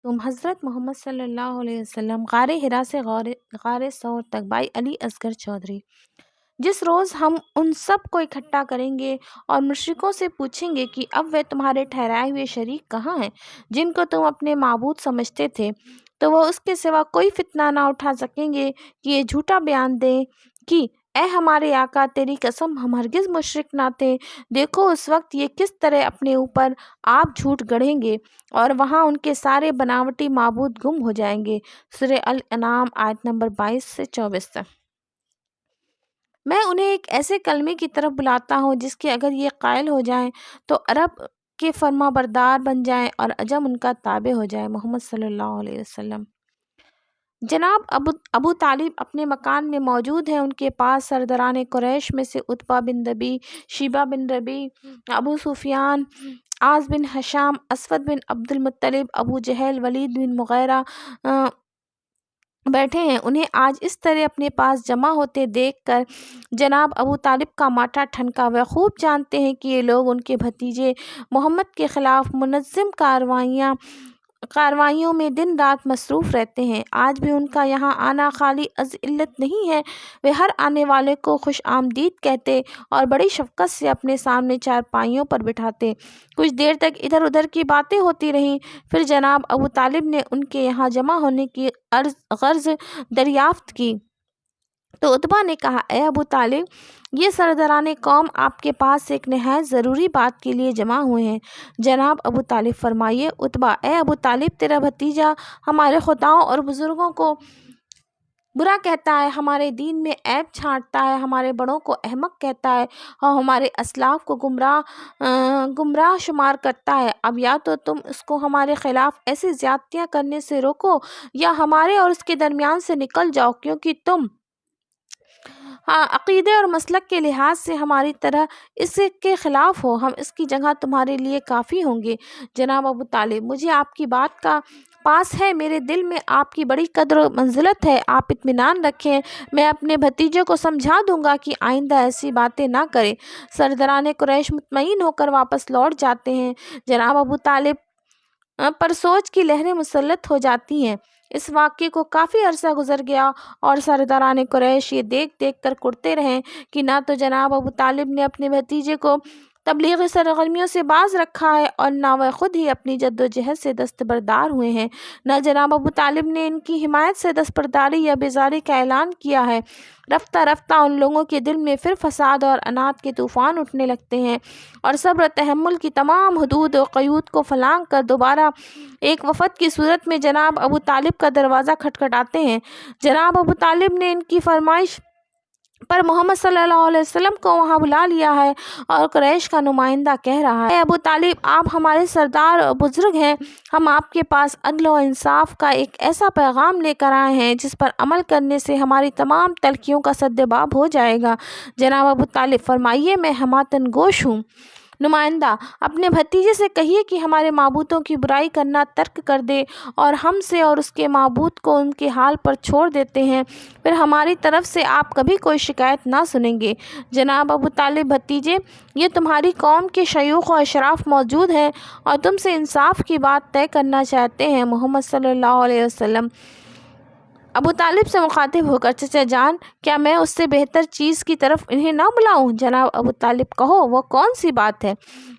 تم حضرت محمد صلی اللہ علیہ وسلم غار ہرا سے غار ثور تک بائی علی اصغر چودھری۔ جس روز ہم ان سب کو اکٹھا کریں گے اور مشرکوں سے پوچھیں گے کہ اب وہ تمہارے ٹھہرائے ہوئے شریک کہاں ہیں جن کو تم اپنے معبود سمجھتے تھے، تو وہ اس کے سوا کوئی فتنہ نہ اٹھا سکیں گے کہ یہ جھوٹا بیان دیں کہ اے ہمارے آقا، تیری قسم ہم ہرگز مشرک نہ تھے۔ دیکھو اس وقت یہ کس طرح اپنے اوپر آپ جھوٹ گڑھیں گے اور وہاں ان کے سارے بناوٹی معبود گم ہو جائیں گے۔ سورہ الانعام آیت نمبر 22 سے 24 تک۔ میں انہیں ایک ایسے کلمے کی طرف بلاتا ہوں جس کے اگر یہ قائل ہو جائیں تو عرب کے فرما بردار بن جائیں اور عجم ان کا تابع ہو جائے۔ محمد صلی اللہ علیہ وسلم۔ جناب ابو طالب اپنے مکان میں موجود ہیں۔ ان کے پاس سرداران قریش میں سے عتبہ بن ربیع، شیبہ بن ربیع، ابو سفیان، عاص بن ہشام، اسود بن عبد المطلب، ابو جہل، ولید بن مغیرہ بیٹھے ہیں۔ انہیں آج اس طرح اپنے پاس جمع ہوتے دیکھ کر جناب ابو طالب کا ماتھا ٹھنکا۔ وہ خوب جانتے ہیں کہ یہ لوگ ان کے بھتیجے محمد کے خلاف منظم کارروائیوں میں دن رات مصروف رہتے ہیں۔ آج بھی ان کا یہاں آنا خالی از علت نہیں ہے۔ وہ ہر آنے والے کو خوش آمدید کہتے اور بڑی شفقت سے اپنے سامنے چارپائیوں پر بٹھاتے۔ کچھ دیر تک ادھر ادھر کی باتیں ہوتی رہیں، پھر جناب ابو طالب نے ان کے یہاں جمع ہونے کی غرض دریافت کی تو عتبہ نے کہا، اے ابو طالب، یہ سرداران قوم آپ کے پاس ایک نہایت ضروری بات کے لیے جمع ہوئے ہیں۔ جناب ابو طالب فرمائیے۔ عتبہ، اے ابو طالب، تیرا بھتیجا ہمارے خداؤں اور بزرگوں کو برا کہتا ہے، ہمارے دین میں عیب چھانٹتا ہے، ہمارے بڑوں کو احمق کہتا ہے اور ہمارے اسلاف کو گمراہ شمار کرتا ہے۔ اب یا تو تم اس کو ہمارے خلاف ایسی زیادتیاں کرنے سے روکو یا ہمارے اور اس کے درمیان سے نکل جاؤ، کیونکہ تم عقیدے اور مسلک کے لحاظ سے ہماری طرح اس کے خلاف ہو۔ ہم اس کی جگہ تمہارے لیے کافی ہوں گے۔ جناب ابو طالب، مجھے آپ کی بات کا پاس ہے، میرے دل میں آپ کی بڑی قدر و منزلت ہے، آپ اطمینان رکھیں، میں اپنے بھتیجے کو سمجھا دوں گا کہ آئندہ ایسی باتیں نہ کرے۔ سرداران قریش مطمئن ہو کر واپس لوٹ جاتے ہیں۔ جناب ابو طالب پر سوچ کی لہریں مسلط ہو جاتی ہیں۔ اس واقعے کو کافی عرصہ گزر گیا اور سرداران قریش یہ دیکھ کر کڑتے رہے کہ نہ تو جناب ابو طالب نے اپنے بھتیجے کو تبلیغی سرگرمیوں سے باز رکھا ہے اور نہ وہ خود ہی اپنی جدوجہد سے دستبردار ہوئے ہیں، نہ جناب ابو طالب نے ان کی حمایت سے دستبرداری یا بیزاری کا اعلان کیا ہے۔ رفتہ رفتہ ان لوگوں کے دل میں پھر فساد اور انات کے طوفان اٹھنے لگتے ہیں اور صبر و تحمل کی تمام حدود و قیود کو پھلانگ کر دوبارہ ایک وفد کی صورت میں جناب ابو طالب کا دروازہ کھٹکھٹاتے ہیں۔ جناب ابو طالب نے ان کی فرمائش پر محمد صلی اللہ علیہ وسلم کو وہاں بلا لیا ہے اور قریش کا نمائندہ کہہ رہا ہے، اے ابو طالب، آپ ہمارے سردار اور بزرگ ہیں، ہم آپ کے پاس عدل و انصاف کا ایک ایسا پیغام لے کر آئے ہیں جس پر عمل کرنے سے ہماری تمام تلخیوں کا سدباب ہو جائے گا۔ جناب ابو طالب فرمائیے، میں ہماتن گوش ہوں۔ نمائندہ، اپنے بھتیجے سے کہیے کہ ہمارے معبودوں کی برائی کرنا ترک کر دے اور ہم سے اور اس کے معبود کو ان کے حال پر چھوڑ دیتے ہیں، پھر ہماری طرف سے آپ کبھی کوئی شکایت نہ سنیں گے۔ جناب ابو طالب، بھتیجے، یہ تمہاری قوم کے شیوخ و اشراف موجود ہیں اور تم سے انصاف کی بات طے کرنا چاہتے ہیں۔ محمد صلی اللہ علیہ وسلم ابو طالب سے مخاطب ہو کر، چچا جان، کیا میں اس سے بہتر چیز کی طرف انہیں نہ بلاؤں؟ جناب ابو طالب، کہو، وہ کون سی بات ہے؟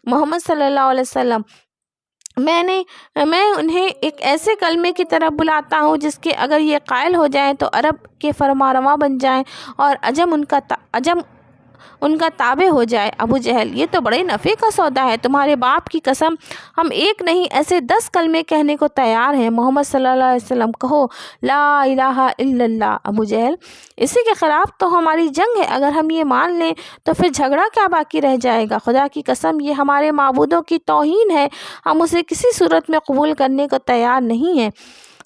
محمد صلی اللہ علیہ وسلم، میں انہیں ایک ایسے کلمے کی طرف بلاتا ہوں جس کے اگر یہ قائل ہو جائیں تو عرب کے فرمانروا بن جائیں اور عجم ان کا تابع ہو جائے۔ ابو جہل، یہ تو بڑے نفع کا سودا ہے، تمہارے باپ کی قسم، ہم ایک نہیں ایسے 10 کلمے کہنے کو تیار ہیں۔ محمد صلی اللہ علیہ وسلم، کہو، لا الہ الا اللہ۔ ابو جہل، اسی کے خلاف تو ہماری جنگ ہے، اگر ہم یہ مان لیں تو پھر جھگڑا کیا باقی رہ جائے گا؟ خدا کی قسم، یہ ہمارے معبودوں کی توہین ہے، ہم اسے کسی صورت میں قبول کرنے کو تیار نہیں ہیں۔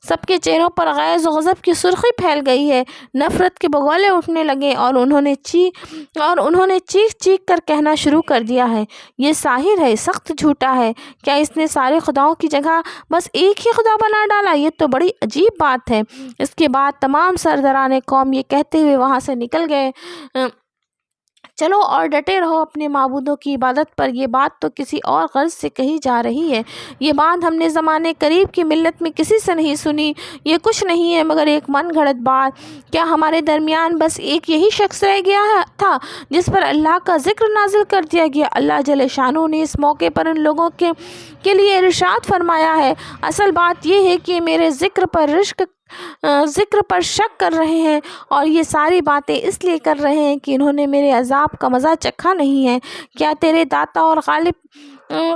سب کے چہروں پر غیظ و غضب کی سرخی پھیل گئی ہے، نفرت کے بگولے اٹھنے لگے اور انہوں نے چیخ چیخ کر کہنا شروع کر دیا ہے، یہ ساحر ہے، سخت جھوٹا ہے، کیا اس نے سارے خداؤں کی جگہ بس ایک ہی خدا بنا ڈالا؟ یہ تو بڑی عجیب بات ہے۔ اس کے بعد تمام سرداران قوم یہ کہتے ہوئے وہاں سے نکل گئے، چلو اور ڈٹے رہو اپنے معبودوں کی عبادت پر۔ یہ بات تو کسی اور غرض سے کہی جا رہی ہے۔ یہ بات ہم نے زمانے قریب کی ملت میں کسی سے نہیں سنی۔ یہ کچھ نہیں ہے مگر ایک من گھڑت بات۔ کیا ہمارے درمیان بس ایک یہی شخص رہ گیا تھا جس پر اللہ کا ذکر نازل کر دیا گیا؟ اللہ جل شانہ نے اس موقع پر ان لوگوں کے لیے ارشاد فرمایا ہے، اصل بات یہ ہے کہ میرے ذکر پر شک کر رہے ہیں، اور یہ ساری باتیں اس لیے کر رہے ہیں کہ انہوں نے میرے عذاب کا مزہ چکھا نہیں ہے۔ کیا تیرے داتا اور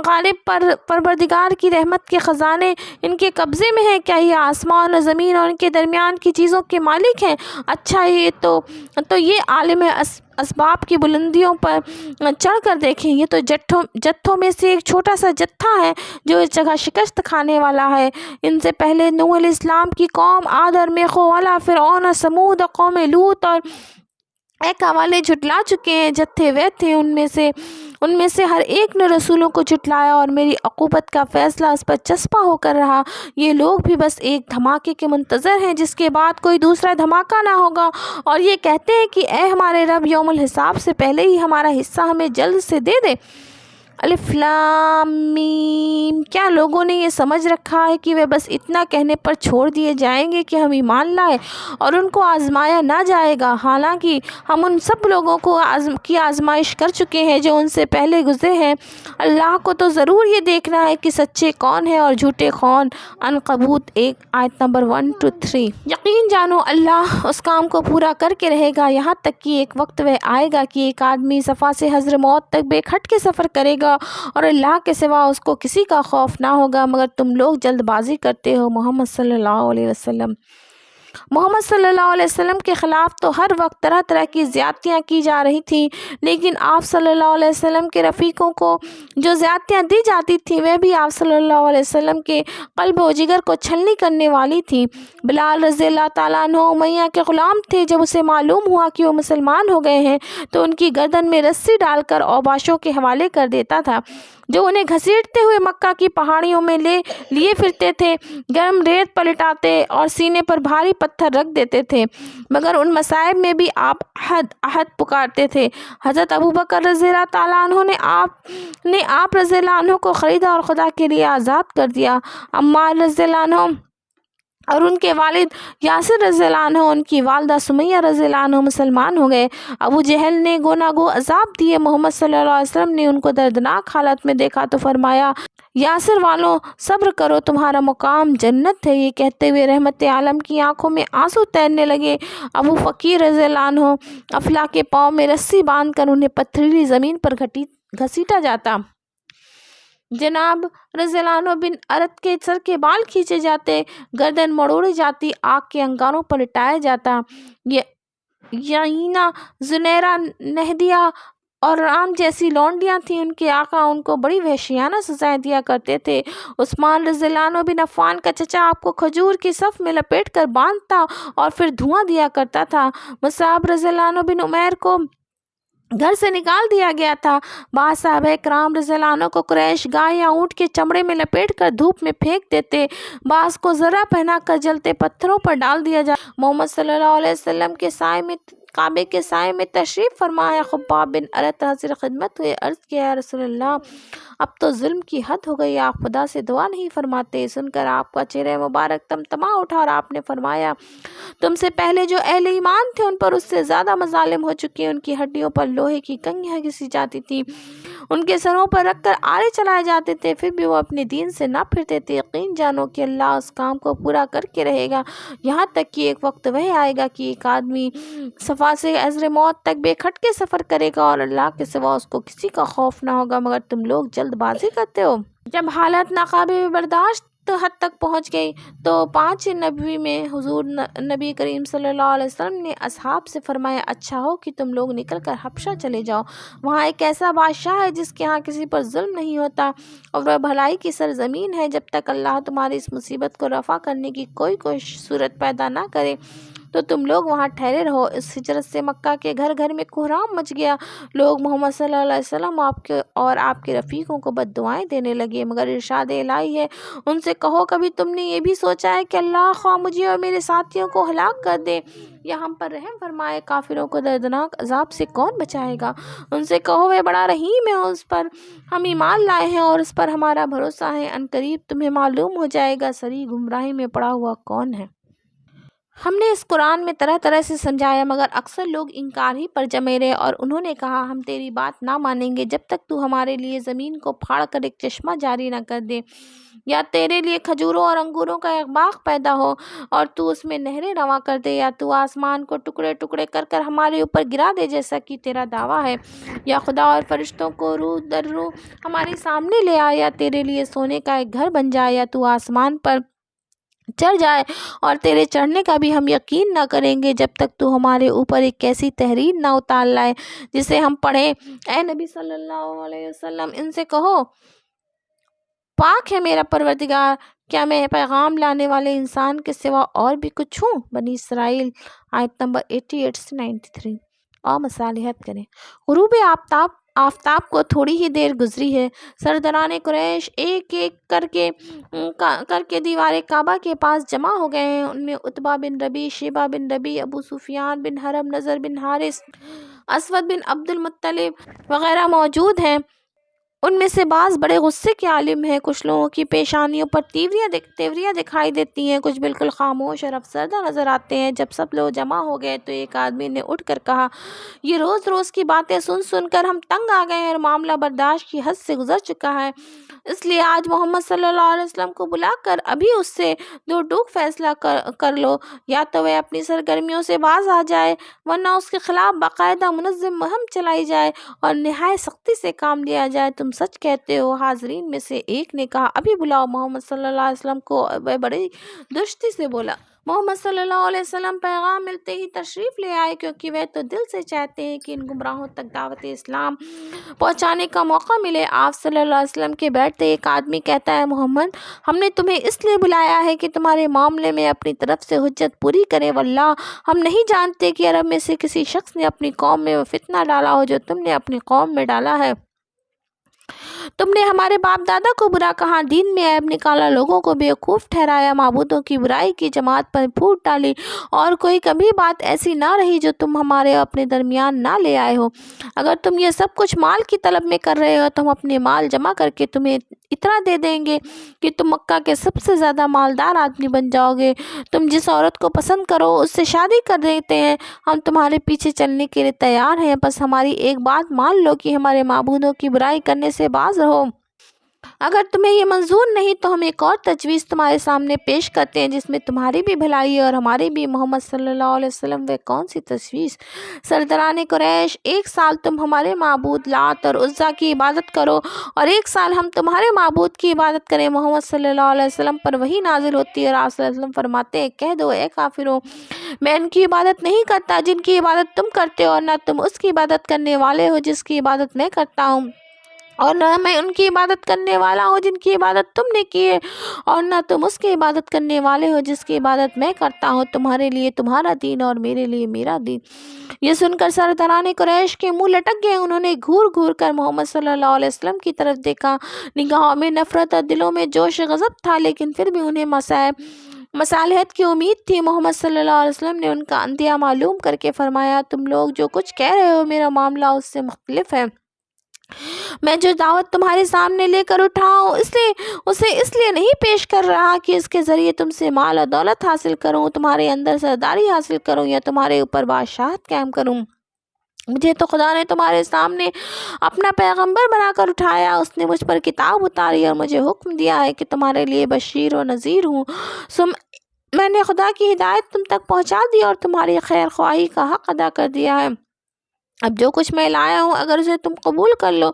غالب پروردگار کی رحمت کے خزانے ان کے قبضے میں ہیں؟ کیا یہ آسمان اور زمین اور ان کے درمیان کی چیزوں کے مالک ہیں؟ اچھا، یہ تو یہ عالم اسباب کی بلندیوں پر چڑھ کر دیکھیں۔ یہ تو جتھوں میں سے ایک چھوٹا سا جتھا ہے جو اس جگہ شکست کھانے والا ہے۔ ان سے پہلے نوح علیہ السلام کی قوم عاد اور میخولا، فرعون اور سمود اور قوم لوط اور ایک والے جھٹلا چکے ہیں۔ جتھے وہ تھے ان میں سے ہر ایک نے رسولوں کو جھٹلایا، اور میری عقوبت کا فیصلہ اس پر چسپاں ہو کر رہا۔ یہ لوگ بھی بس ایک دھماکے کے منتظر ہیں جس کے بعد کوئی دوسرا دھماکہ نہ ہوگا، اور یہ کہتے ہیں کہ اے ہمارے رب، یوم الحساب سے پہلے ہی ہمارا حصہ ہمیں جلد سے دے دے۔ الف لام میم۔ کیا لوگوں نے یہ سمجھ رکھا ہے کہ وہ بس اتنا کہنے پر چھوڑ دیے جائیں گے کہ ہم ایمان لائے اور ان کو آزمایا نہ جائے گا؟ حالانکہ ہم ان سب لوگوں کی آزمائش کر چکے ہیں جو ان سے پہلے گزرے ہیں۔ اللہ کو تو ضرور یہ دیکھنا ہے کہ سچے کون ہیں اور جھوٹے کون۔ عنکبوت 1 آیت نمبر 1-3۔ یقین جانو اللہ اس کام کو پورا کر کے رہے گا، یہاں تک کہ ایک وقت وہ آئے گا کہ ایک آدمی صفا سے حضرموت تک بے کھٹ کے سفر کرے گا اور اللہ کے سوا اس کو کسی کا خوف نہ ہوگا، مگر تم لوگ جلد بازی کرتے ہو۔ محمد صلی اللہ علیہ وسلم کے خلاف تو ہر وقت طرح طرح کی زیادتیاں کی جا رہی تھیں، لیکن آپ صلی اللہ علیہ وسلم کے رفیقوں کو جو زیادتیاں دی جاتی تھیں وہ بھی آپ صلی اللہ علیہ وسلم کے قلب و جگر کو چھلنی کرنے والی تھیں۔ بلال رضی اللہ تعالیٰ عنہ امیہ کے غلام تھے۔ جب اسے معلوم ہوا کہ وہ مسلمان ہو گئے ہیں تو ان کی گردن میں رسی ڈال کر اوباشوں کے حوالے کر دیتا تھا جو انہیں گھسیٹتے ہوئے مکہ کی پہاڑیوں میں لیے پھرتے تھے۔ گرم ریت پلٹاتے اور سینے پر بھاری پتھر رکھ دیتے تھے، مگر ان مصائب میں بھی آپ احد پکارتے تھے۔ حضرت ابوبکر رضی اللہ تعالیٰ عنہ نے آپ رضی اللہ عنہ کو خریدا اور خدا کے لیے آزاد کر دیا۔ عمار رضی اللہ عنہ اور ان کے والد یاسر رضی اللہ عنہ، ان کی والدہ سمیہ رضی اللہ عنہ مسلمان ہو گئے۔ ابو جہل نے گو عذاب دیے۔ محمد صلی اللہ علیہ وسلم نے ان کو دردناک حالت میں دیکھا تو فرمایا، یاسر والوں صبر کرو، تمہارا مقام جنت ہے۔ یہ کہتے ہوئے رحمت عالم کی آنکھوں میں آنسو تیرنے لگے۔ ابو فقیر رضی اللہ عنہ افلا کے پاؤں میں رسی باندھ کر انہیں پتھریلی زمین پر گھسیٹا جاتا۔ جناب رضی اللہ عنہ بن ارت کے سر کے بال کھینچے جاتے، گردن مڑوڑی جاتی، آگ کے انگاروں پر لٹایا جاتا۔ یعینہ، زنیرہ، نہدیہ اور رام جیسی لونڈیاں تھیں، ان کے آقا ان کو بڑی وحشیانہ سزائیں دیا کرتے تھے۔ عثمان رضی اللہ عنہ بن عفان کا چچا آپ کو کھجور کی صف میں لپیٹ کر باندھتا اور پھر دھواں دیا کرتا تھا۔ مصعب رضی اللہ عنہ بن عمیر کو گھر سے نکال دیا گیا تھا۔ بعض صحابہ کرام رضی اللہ عنہ کو قریش گائے یا اونٹ کے چمڑے میں لپیٹ کر دھوپ میں پھینک دیتے، بعض کو ذرہ پہنا کر جلتے پتھروں پر ڈال دیا جاتا۔ محمد صلی اللہ علیہ وسلم کے کعبے کے سائے میں تشریف فرمایا۔ خباب بن ارت حاضر خدمت ہوئے، عرض کیا، یا رسول اللہ، اب تو ظلم کی حد ہو گئی، آپ خدا سے دعا نہیں فرماتے؟ سن کر آپ کا چہرہ مبارک تمتما اٹھا اور آپ نے فرمایا، تم سے پہلے جو اہل ایمان تھے ان پر اس سے زیادہ مظالم ہو چکے ہیں۔ ان کی ہڈیوں پر لوہے کی کنگھیاں گھسی جاتی تھیں، ان کے سروں پر رکھ کر آرے چلائے جاتے تھے، پھر بھی وہ اپنے دین سے نہ پھرتے تھے۔ یقین جانو کہ اللہ اس کام کو پورا کر کے رہے گا، یہاں تک کہ ایک وقت وہ آئے گا کہ ایک آدمی صفا سے حضر موت تک بے کھٹ کے سفر کرے گا اور اللہ کے سوا اس کو کسی کا خوف نہ ہوگا، مگر تم لوگ جلد بازی کرتے ہو۔ جب حالت ناقابل برداشت حد تک پہنچ گئی تو 5 نبوی میں حضور نبی کریم صلی اللہ علیہ وسلم نے اصحاب سے فرمایا، اچھا ہو کہ تم لوگ نکل کر حبشہ چلے جاؤ، وہاں ایک ایسا بادشاہ ہے جس کے ہاں کسی پر ظلم نہیں ہوتا اور وہ بھلائی کی سرزمین ہے۔ جب تک اللہ تمہاری اس مصیبت کو رفع کرنے کی کوئی صورت پیدا نہ کرے تو تم لوگ وہاں ٹھہرے رہو۔ اس ہجرت سے مکہ کے گھر گھر میں کوہرام مچ گیا۔ لوگ محمد صلی اللہ علیہ وسلم آپ کے رفیقوں کو بد دعائیں دینے لگے، مگر ارشاد الہی ہے ان سے کہو کبھی تم نے یہ بھی سوچا ہے کہ اللہ خواہ مجھے اور میرے ساتھیوں کو ہلاک کر دے یا ہم پر رحم فرمائے؟ کافروں کو دردناک عذاب سے کون بچائے گا؟ ان سے کہو وہ بڑا رحیم ہے، اس پر ہم ایمان لائے ہیں اور اس پر ہمارا بھروسہ ہے، ان قریب تمہیں معلوم ہو جائے گا صریح گمراہی میں پڑا ہوا کون ہے۔ ہم نے اس قرآن میں طرح طرح سے سمجھایا مگر اکثر لوگ انکار ہی پر جمے رہے، اور انہوں نے کہا ہم تیری بات نہ مانیں گے جب تک تو ہمارے لیے زمین کو پھاڑ کر ایک چشمہ جاری نہ کر دے، یا تیرے لیے کھجوروں اور انگوروں کا ایک باغ پیدا ہو اور تو اس میں نہریں رواں کر دے، یا تو آسمان کو ٹکڑے ٹکڑے کر کر ہمارے اوپر گرا دے جیسا کہ تیرا دعویٰ ہے، یا خدا اور فرشتوں کو روح در روح ہمارے سامنے لے آئے، یا تیرے لیے سونے کا ایک گھر بن جائے، یا تو آسمان پر چڑھ جائے اور تیرے چڑھنے کا بھی ہم یقین نہ کریں گے جب تک تو ہمارے اوپر ایک ایسی تحریر نہ اتار لائے جسے ہم پڑھیں۔ اے نبی صلی اللہ علیہ وسلم ان سے کہو پاک ہے میرا پروردگار، کیا میں پیغام لانے والے انسان کے سوا اور بھی کچھ ہوں؟ بنی اسرائیل آیت نمبر 88 سے 93۔ اور مصالحت کریں۔ غروب آفتاب کو تھوڑی ہی دیر گزری ہے، سرداران قریش ایک ایک کر کے دیوار کعبہ کے پاس جمع ہو گئے ہیں۔ ان میں عتبہ بن ربیع، شیبہ بن ربیع، ابو سفیان بن حرب، نضر بن حارث، اسود بن عبد المطلب وغیرہ موجود ہیں۔ ان میں سے بعض بڑے غصے کے عالم ہیں، کچھ لوگوں کی پیشانیوں پر تیوریاں دکھائی دیتی ہیں، کچھ بالکل خاموش اور افسردہ نظر آتے ہیں۔ جب سب لوگ جمع ہو گئے تو ایک آدمی نے اٹھ کر کہا یہ روز روز کی باتیں سن کر ہم تنگ آ گئے ہیں اور معاملہ برداشت کی حد سے گزر چکا ہے، اس لیے آج محمد صلی اللہ علیہ وسلم کو بلا کر ابھی اس سے دو ٹوک فیصلہ کر لو، یا تو وہ اپنی سرگرمیوں سے باز آ جائے ورنہ اس کے خلاف باقاعدہ منظم مہم چلائی جائے اور نہایت سختی سے کام لیا جائے۔ تم سچ کہتے ہو۔ حاضرین میں سے ایک نے کہا ابھی بلاؤ۔ محمد صلی اللہ علیہ وسلم کو وہ بڑی درستی سے بولا۔ محمد صلی اللہ علیہ وسلم پیغام ملتے ہی تشریف لے آئے، کیونکہ وہ تو دل سے چاہتے ہیں کہ ان گمراہوں تک دعوت اسلام پہنچانے کا موقع ملے۔ آپ صلی اللہ علیہ وسلم کے بیٹھتے ایک آدمی کہتا ہے محمد ہم نے تمہیں اس لیے بلایا ہے کہ تمہارے معاملے میں اپنی طرف سے حجت پوری کرے، واللہ ہم نہیں جانتے کہ عرب میں سے کسی شخص نے اپنی قوم میں وہ فتنہ ڈالا ہو جو تم نے اپنی قوم میں ڈالا ہے۔ تم نے ہمارے باپ دادا کو برا کہا، دین میں عیب نکالا، لوگوں کو بیوقوف ٹھہرایا، معبودوں کی برائی کی جماعت پر پھوٹ ڈالی، اور کوئی کبھی بات ایسی نہ رہی جو تم ہمارے اپنے درمیان نہ لے آئے ہو۔ اگر تم یہ سب کچھ مال کی طلب میں کر رہے ہو تو ہم اپنے مال جمع کر کے تمہیں اتنا دے دیں گے کہ تم مکہ کے سب سے زیادہ مالدار آدمی بن جاؤ گے۔ تم جس عورت کو پسند کرو اس سے شادی کر دیتے ہیں، ہم تمہارے پیچھے چلنے کے لیے تیار ہیں، بس ہماری ایک بات مان لو کہ ہمارے معبودوں کی برائی کرنے سے باز رہو۔ اگر تمہیں یہ منظور نہیں تو ہم ایک اور تجویز تمہارے سامنے پیش کرتے ہیں جس میں تمہاری بھی بھلائی ہے اور ہماری بھی۔ محمد صلی اللہ علیہ وسلم وہ کون سی تجویز؟ سرداران قریش ایک سال تم ہمارے معبود لات اور عزیٰ کی عبادت کرو اور ایک سال ہم تمہارے معبود کی عبادت کریں۔ محمد صلی اللہ علیہ وسلم پر وحی نازل ہوتی ہے اور آپ صلی اللہ علیہ وسلم فرماتے ہیں کہہ دو اے کافروں میں ان کی عبادت نہیں کرتا جن کی عبادت تم کرتے ہو، اور نہ تم اس کی عبادت کرنے والے ہو جس کی عبادت میں کرتا ہوں، اور نہ میں ان کی عبادت کرنے والا ہوں جن کی عبادت تم نے کی ہے، اور نہ تم اس کی عبادت کرنے والے ہو جس کی عبادت میں کرتا ہوں، تمہارے لیے تمہارا دین اور میرے لیے میرا دین۔ یہ سن کر سرداران قریش کے منہ لٹک گئے، انہوں نے گھور گھور کر محمد صلی اللہ علیہ وسلم کی طرف دیکھا، نگاہوں میں نفرت اور دلوں میں جوش غضب تھا، لیکن پھر بھی انہیں مصالحت کی امید تھی۔ محمد صلی اللہ علیہ وسلم نے ان کا اندیہ معلوم کر کے فرمایا تم لوگ جو کچھ کہہ رہے ہو میرا معاملہ اس سے مختلف ہے۔ میں جو دعوت تمہارے سامنے لے کر اٹھاؤں اسے اس لیے نہیں پیش کر رہا کہ اس کے ذریعے تم سے مال اور دولت حاصل کروں، تمہارے اندر سرداری حاصل کروں یا تمہارے اوپر بادشاہت قائم کروں۔ مجھے تو خدا نے تمہارے سامنے اپنا پیغمبر بنا کر اٹھایا، اس نے مجھ پر کتاب اتاری اور مجھے حکم دیا ہے کہ تمہارے لیے بشیر و نذیر ہوں، میں نے خدا کی ہدایت تم تک پہنچا دی اور تمہاری خیر خواہی کا حق ادا کر دیا ہے۔ اب جو کچھ میں لایا ہوں اگر اسے تم قبول کر لو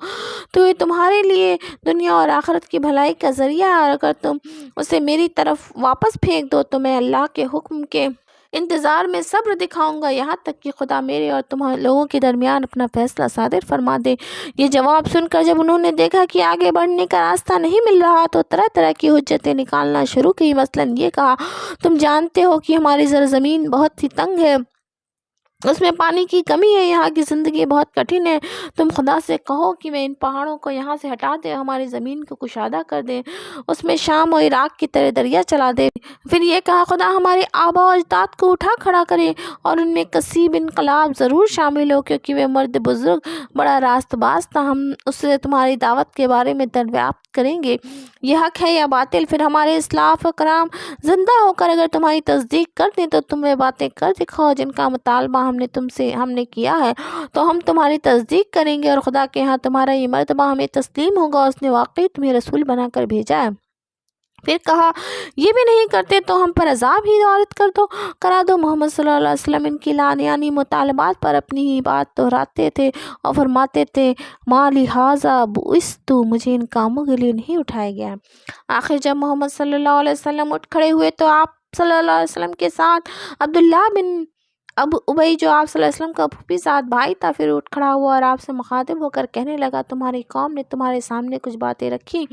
تو یہ تمہارے لیے دنیا اور آخرت کی بھلائی کا ذریعہ ہے، اور اگر تم اسے میری طرف واپس پھینک دو تو میں اللہ کے حکم کے انتظار میں صبر دکھاؤں گا یہاں تک کہ خدا میرے اور تمہارے لوگوں کے درمیان اپنا فیصلہ صادر فرما دے۔ یہ جواب سن کر جب انہوں نے دیکھا کہ آگے بڑھنے کا راستہ نہیں مل رہا تو طرح طرح کی حجتیں نکالنا شروع کی۔ مثلاً یہ کہا، تم جانتے ہو کہ ہماری زرزمین بہت ہی تنگ ہے، اس میں پانی کی کمی ہے، یہاں کی زندگی بہت کٹھن ہے، تم خدا سے کہو کہ میں ان پہاڑوں کو یہاں سے ہٹا دے، ہماری زمین کو کشادہ کر دے، اس میں شام و عراق کی طرح دریا چلا دے۔ پھر یہ کہا، خدا ہمارے آبا و اجداد کو اٹھا کھڑا کرے اور ان میں کسیب انقلاب ضرور شامل ہو، کیونکہ وہ مرد بزرگ بڑا راست باز تھا، ہم اس سے تمہاری دعوت کے بارے میں دریافت کریں گے، یہ حق ہے یا باطل۔ پھر ہمارے اسلاف کرام زندہ ہو کر اگر تمہاری تصدیق کر دیں تو تم وہ باتیں کر دکھاؤ جن کا مطالبہ ہم نے کیا ہے، تو ہم تمہاری تصدیق کریں گے، اور خدا کے ہاں تمہارا یہ مرتبہ ہمیں تسلیم ہوگا، اس نے واقعی تمہیں رسول بنا کر بھیجا ہے۔ پھر کہا، یہ بھی نہیں کرتے تو ہم پر عذاب ہی وارد کرا دو۔ محمد صلی اللہ علیہ وسلم ان کی لادیانی مطالبات پر اپنی ہی بات دہراتے تھے اور فرماتے تھے، ما لہٰذا بعثت، مجھے ان کاموں کے لیے نہیں اٹھایا گیا ہے۔ آخر جب محمد صلی اللہ علیہ وسلم اٹھ کھڑے ہوئے تو آپ صلی اللہ علیہ وسلم کے ساتھ عبداللہ بن ابو ابی جو آپ صلی اللہ علیہ وسلم کا پھوپھی زاد بھائی تھا پھر اٹھ کھڑا ہوا اور آپ سے مخاطب ہو کر کہنے لگا، تمہاری قوم نے تمہارے سامنے کچھ باتیں رکھی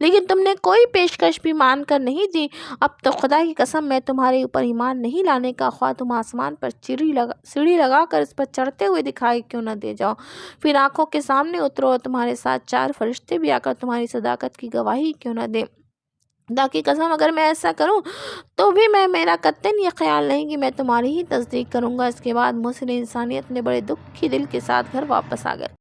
لیکن تم نے کوئی پیشکش بھی مان کر نہیں دی، اب تو خدا کی قسم میں تمہارے اوپر ایمان نہیں لانے کا، خواہ تم آسمان پر سیڑھی لگا کر اس پر چڑھتے ہوئے دکھائی کیوں نہ دے جاؤ، پھر آنکھوں کے سامنے اترو اور تمہارے ساتھ 4 فرشتے بھی آ کر تمہاری صداقت کی گواہی کیوں نہ دیں۔ خدا کی قسم اگر میں ایسا کروں تو بھی میرا قطعاً یہ خیال نہیں کہ میں تمہاری ہی تصدیق کروں گا۔ اس کے بعد محسن انسانیت نے بڑے دکھی دل کے ساتھ گھر واپس آ گئے۔